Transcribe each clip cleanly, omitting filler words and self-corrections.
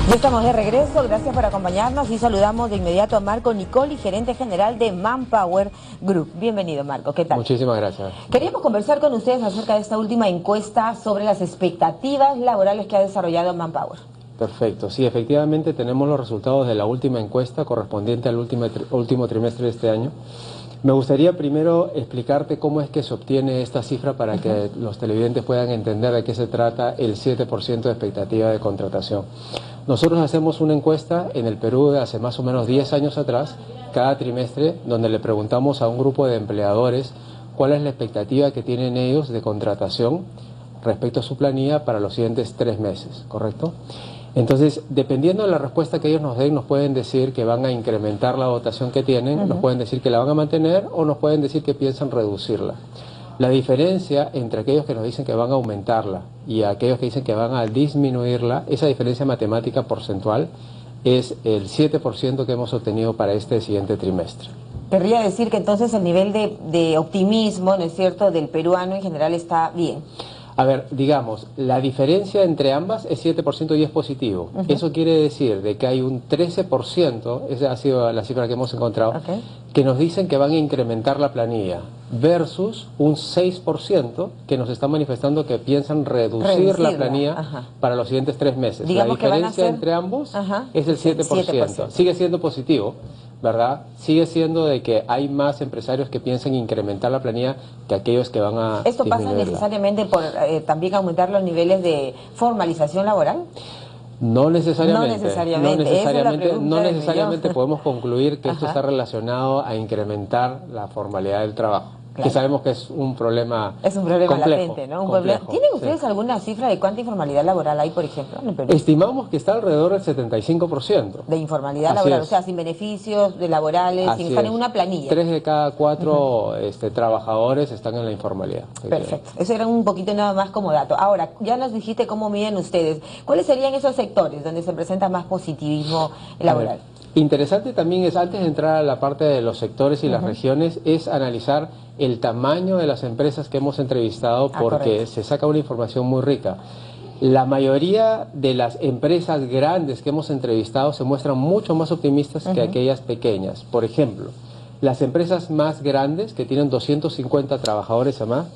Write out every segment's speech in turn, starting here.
Ya estamos de regreso, gracias por acompañarnos y saludamos de inmediato a Marco Nicoli, gerente general de Manpower Group. Bienvenido, Marco, ¿qué tal? Muchísimas gracias. Queríamos conversar con ustedes acerca de esta última encuesta sobre las expectativas laborales que ha desarrollado Manpower. Perfecto, sí, efectivamente tenemos los resultados de la última encuesta correspondiente al último trimestre de este año. Me gustaría primero explicarte cómo es que se obtiene esta cifra para que los televidentes puedan entender de qué se trata el 7% de expectativa de contratación. Nosotros hacemos una encuesta en el Perú de hace más o menos 10 años atrás, cada trimestre, donde le preguntamos a un grupo de empleadores cuál es la expectativa que tienen ellos de contratación respecto a su planilla para los siguientes 3 meses, ¿correcto? Entonces, dependiendo de la respuesta que ellos nos den, nos pueden decir que van a incrementar la dotación que tienen, nos pueden decir que la van a mantener o nos pueden decir que piensan reducirla. La diferencia entre aquellos que nos dicen que van a aumentarla y aquellos que dicen que van a disminuirla, esa diferencia matemática porcentual es el 7% que hemos obtenido para este siguiente trimestre. Querría decir que entonces el nivel de optimismo, ¿no es cierto?, del peruano en general está bien. A ver, digamos, la diferencia entre ambas es 7% y es positivo. Eso quiere decir de que hay un 13%, esa ha sido la cifra que hemos encontrado, que nos dicen que van a incrementar la planilla, versus un 6% que nos está manifestando que piensan reducir la planilla para los siguientes 3 meses. Digamos la diferencia entre ambos es el 7%. Sigue siendo positivo, ¿verdad? Sigue siendo de que hay más empresarios que piensan incrementar la planilla que aquellos que van a ¿Esto pasa necesariamente por también aumentar los niveles de formalización laboral? No necesariamente. No necesariamente podemos concluir que esto está relacionado a incrementar la formalidad del trabajo. Que sabemos que es un problema complejo, latente, ¿no? ¿Tienen ustedes alguna cifra de cuánta informalidad laboral hay, por ejemplo, en el Perú? Estimamos que está alrededor del 75%. De informalidad laboral, o sea, sin beneficios de laborales, sin estar en una planilla. 3 de cada 4 trabajadores están en la informalidad. Perfecto, eso era un poquito nada más como dato. Ahora, ya nos dijiste cómo miden ustedes. ¿Cuáles serían esos sectores donde se presenta más positivismo laboral? Interesante también es, antes de entrar a la parte de los sectores y las regiones, es analizar el tamaño de las empresas que hemos entrevistado, porque se saca una información muy rica. La mayoría de las empresas grandes que hemos entrevistado se muestran mucho más optimistas que aquellas pequeñas. Por ejemplo, las empresas más grandes, que tienen 250 trabajadores o más,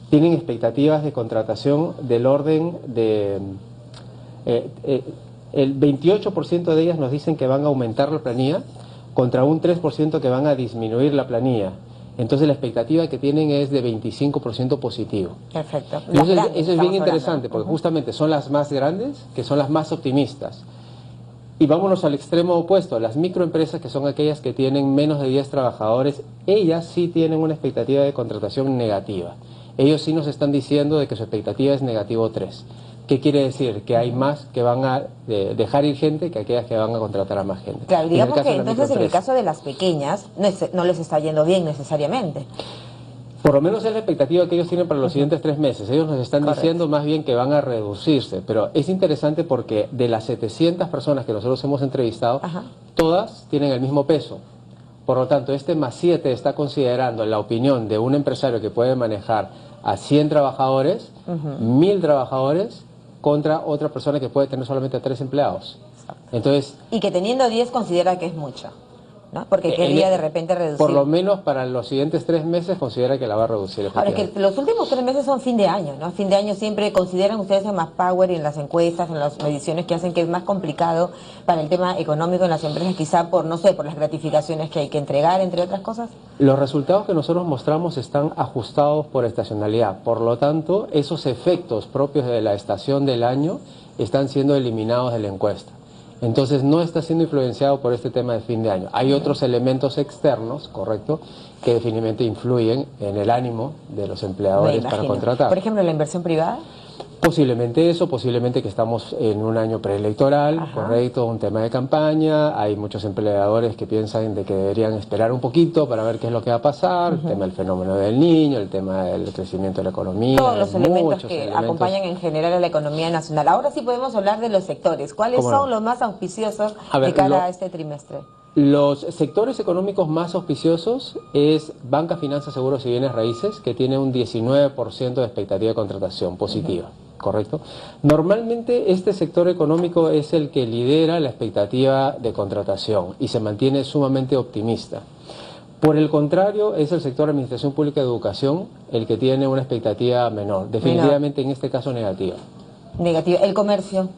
tienen expectativas de contratación del orden de... el 28% de ellas nos dicen que van a aumentar la planilla, contra un 3% que van a disminuir la planilla. Entonces la expectativa que tienen es de 25% positivo. Perfecto. Entonces, eso es bien interesante, porque justamente son las más grandes que son las más optimistas. Y vámonos al extremo opuesto, las microempresas, que son aquellas que tienen menos de 10 trabajadores, ellas sí tienen una expectativa de contratación negativa. Ellos sí nos están diciendo de que su expectativa es negativo 3. ¿Qué quiere decir? Que hay más que van a dejar ir gente que aquellas que van a contratar a más gente. Claro, digamos que entonces en el caso de las pequeñas no les está yendo bien necesariamente. Por lo menos es la expectativa que ellos tienen para los siguientes 3 meses. Ellos nos están diciendo más bien que van a reducirse. Pero es interesante porque de las 700 personas que nosotros hemos entrevistado, todas tienen el mismo peso. Por lo tanto, este más 7 está considerando la opinión de un empresario que puede manejar a 100 trabajadores, 1000 trabajadores, contra otra persona que puede tener solamente 3 empleados. Entonces, y que teniendo 10 considera que es mucho, ¿no? Porque quería de repente reducir. Por lo menos para los siguientes 3 meses considera que la va a reducir. Ahora, es que los últimos 3 meses son fin de año, ¿no? Fin de año siempre consideran ustedes en Manpower y en las encuestas, en las mediciones que hacen, que es más complicado para el tema económico en las empresas, quizá por, no sé, por las gratificaciones que hay que entregar, entre otras cosas. Los resultados que nosotros mostramos están ajustados por estacionalidad. Por lo tanto, esos efectos propios de la estación del año están siendo eliminados de la encuesta. Entonces no está siendo influenciado por este tema de fin de año. Hay otros elementos externos, correcto, que definitivamente influyen en el ánimo de los empleadores para contratar. Por ejemplo, la inversión privada. Posiblemente eso, posiblemente que estamos en un año preelectoral, correcto, un tema de campaña, hay muchos empleadores que piensan de que deberían esperar un poquito para ver qué es lo que va a pasar, el tema del fenómeno del niño, el tema del crecimiento de la economía. Todos los elementos que acompañan en general a la economía nacional. Ahora sí podemos hablar de los sectores. ¿Cuáles son los más auspiciosos de cara a este trimestre? Los sectores económicos más auspiciosos es banca, finanzas, seguros y bienes raíces, que tiene un 19% de expectativa de contratación positiva. ¿correcto? Normalmente este sector económico es el que lidera la expectativa de contratación y se mantiene sumamente optimista. Por el contrario, es el sector de Administración Pública y Educación el que tiene una expectativa menor, definitivamente en este caso negativa. Negativa. ¿El comercio?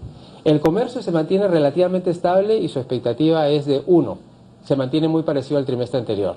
El comercio se mantiene relativamente estable y su expectativa es de 1. Se mantiene muy parecido al trimestre anterior.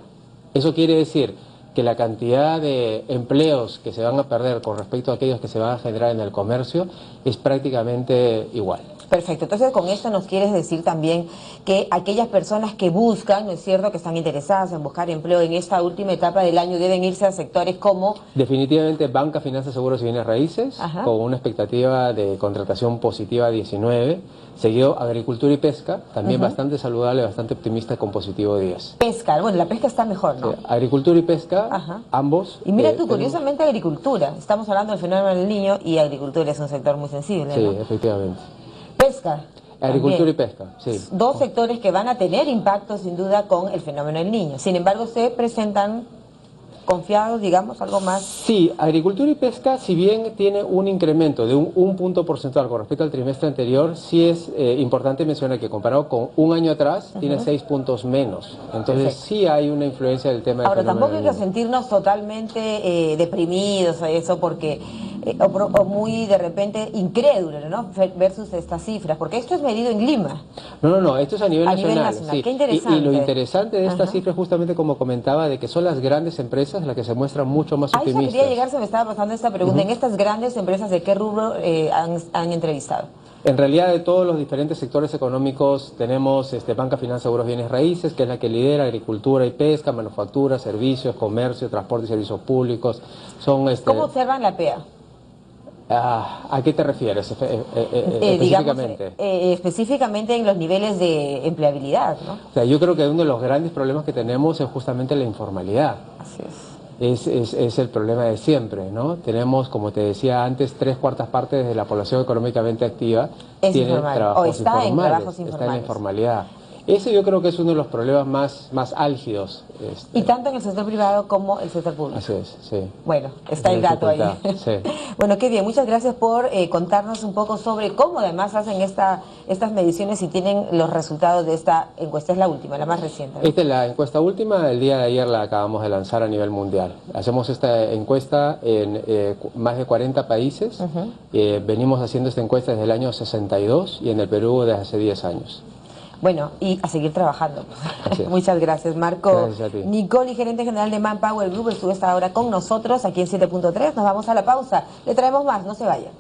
Eso quiere decir que la cantidad de empleos que se van a perder con respecto a aquellos que se van a generar en el comercio es prácticamente igual. Perfecto, entonces con esto nos quieres decir también que aquellas personas que buscan, ¿no es cierto?, que están interesadas en buscar empleo en esta última etapa del año deben irse a sectores como... Definitivamente banca, finanzas, seguros y bienes raíces, Ajá. con una expectativa de contratación positiva 19, seguido agricultura y pesca, también bastante saludable, bastante optimista con positivo 10. Pesca, bueno, la pesca está mejor, ¿no? Agricultura y pesca, ambos. Y mira tú, curiosamente agricultura, estamos hablando del fenómeno del niño y agricultura es un sector muy sensible, sí, ¿no? efectivamente. Pesca. Agricultura también. y pesca, sí. Dos sectores que van a tener impacto sin duda con el fenómeno del niño. Sin embargo, se presentan confiados, digamos, algo más. Sí, agricultura y pesca, si bien tiene un incremento de un punto porcentual con respecto al trimestre anterior, sí es importante mencionar que comparado con un año atrás, tiene 6 puntos menos. Entonces sí hay una influencia del tema del Ahora, fenómeno tampoco hay del que niño. sentirnos totalmente deprimidos a eso, porque o muy de repente incrédulos, ¿no? Versus estas cifras, porque esto es medido en Lima. No, esto es a nivel nacional. Sí. Qué interesante. Y lo interesante de esta cifra es justamente como comentaba, de que son las grandes empresas las que se muestran mucho más A eso optimistas. quería llegar, se me estaba pasando esta pregunta. En estas grandes empresas, ¿de qué rubro han entrevistado? En realidad, de todos los diferentes sectores económicos tenemos banca, finanzas, seguros, bienes raíces, que es la que lidera agricultura y pesca, manufactura, servicios, comercio, transporte y servicios públicos. Son ¿Cómo observan la PEA? ¿A qué te refieres específicamente? Digamos, específicamente en los niveles de empleabilidad, ¿no? O sea, yo creo que uno de los grandes problemas que tenemos es justamente la informalidad. Así es. Es el problema de siempre, ¿no? Tenemos, como te decía antes, 3/4 partes de la población económicamente activa tiene trabajos está en trabajos informales. Está en la informalidad. Ese yo creo que es uno de los problemas más álgidos. Y tanto en el sector privado como el sector público. Así es, sí. Bueno, está el dato ahí. Sí. Bueno, qué bien. Muchas gracias por contarnos un poco sobre cómo además hacen estas mediciones y tienen los resultados de esta encuesta. Es la última, la más reciente, ¿no? Esta es la encuesta última. El día de ayer la acabamos de lanzar a nivel mundial. Hacemos esta encuesta en más de 40 países. Venimos haciendo esta encuesta desde el año 62 y en el Perú desde hace 10 años. Bueno, y a seguir trabajando. Muchas gracias, Marco. Gracias a ti. Nicoli, gerente general de Manpower Group, estuvo esta hora con nosotros aquí en 7.3. Nos vamos a la pausa. Le traemos más, no se vaya.